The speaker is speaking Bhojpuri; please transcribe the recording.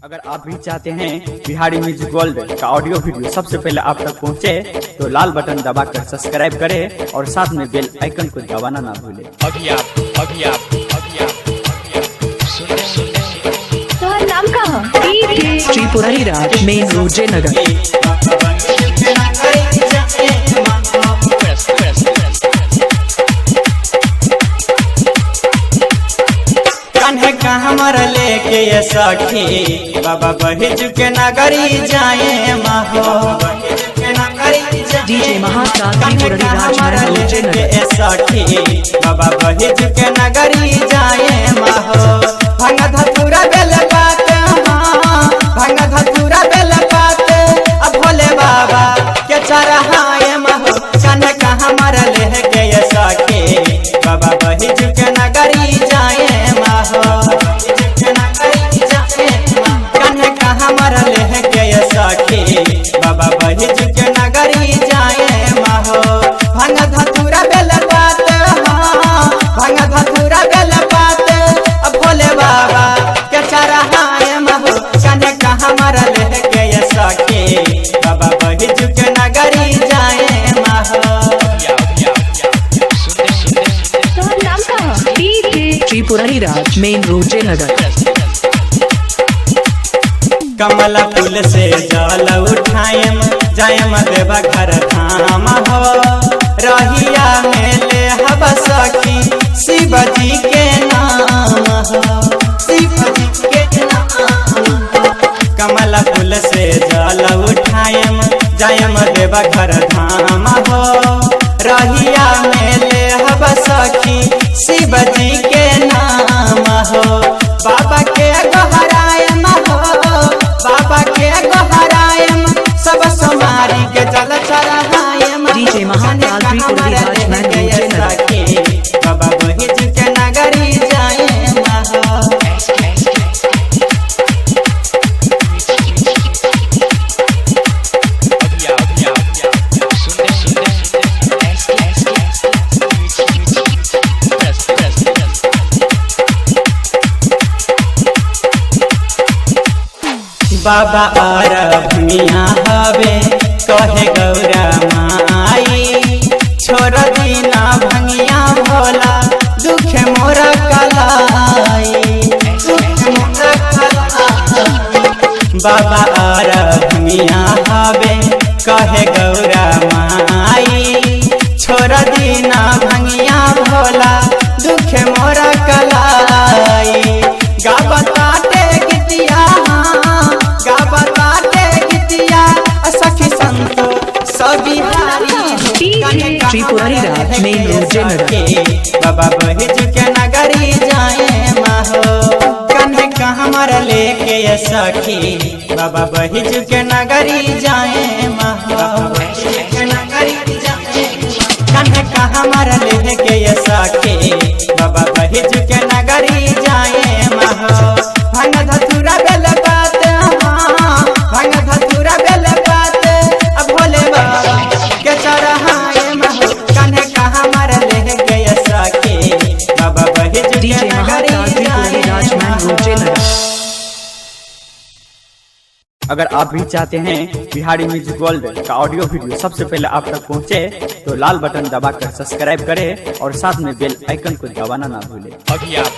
अगर आप भी चाहते हैं बिहारी म्यूजिक वर्ल्ड का ऑडियो वीडियो सबसे पहले आप तक पहुंचे, तो लाल बटन दबाकर सब्सक्राइब करें और साथ में बेल आइकन को दबाना ना भूलें। अभी आप तुम्हारा नाम कहाँ? त्रिपुरारी राज मेन रोड जयनगर। कान्हे हमर लेके ये सखी बाबा बहिज के नगरी जाए महो डीजे महाकाल त्रिपुरारी राज हमर मेन रोड लेके जयनगर। ये सखी बाबा बहिज के नगरी जाए महो भंग धतूरा बेल पात भंग धतूरा बेल पात अब भोले बाबा के चढ़ाए महो कान्हे हमर लेके ये सखी बाबा बहिज के नगरी जाए बाबा बहिज के नगरी जाए महो भंग धतूरा बेल पात भंग धतूरा बेल पात अब भोले बाबा के चढ़ाए महो कन्हे हमर लेके ये सखी बाबा बहिज के नगरी जाए महो। तुम्हारा नाम कहाँ? त्रिपुरारी राज मेन रोड जयनगर। कमल फूल से जल उठाएम जायम देवा घर धाम हो रहिया में ले हब सखी शिव जी के नाम हो शिव जी के नाम। कमल फूल से जल उठाएम जायम देवा घर धाम हो रहिया में ले हब सखी शिव जी के नाम हो बाबा के गहराएम हो बाबा के गहराएम सब समारी के जल चढ़ाएम डीजे महाकाल त्रिपुरारी राज मेन रोड जयनगर। बाबा बहिज के नगरी जाएम हो। बाबा आरभनिया हवे कहे गौरा माई छोड़ दीना भंगिया भोला दुख मोरा कलाई दुख मोरा कलाई। बाबा आरभनिया हवे कहे गौरा माई छोड़ दीना भंगिया भोला दुख मोरा कलाई। गावताटे गीतिया सखी संतो सभी त्रिपुरारी राज मेन रोड जयनगर। बाबा बहिज के नगरी जाए महो कन्हे हमर लेके ये सखी बाबा बहिज के नगरी जाए महो कन्हे हमर लेके ये सखी बाबा बहिज के नगरी जाए महो भंग धतूरा बेल पात भंग धतूरा बेल पात अब भोले बाबा के चढ़ाए महो कन्हे हमर लेके ये सखी बाबा बहिज के डीजे महाकाल नगरी त्रिपुरारी राज मेन रोड जयनगर। अगर आप भी चाहते हैं बिहारी म्यूजिक वर्ल्ड का ऑडियो वीडियो सबसे पहले आप तक पहुंचे, तो लाल बटन दबाकर सब्सक्राइब करें और साथ में बेल आइकन को दबाना ना भूलें। अभी आप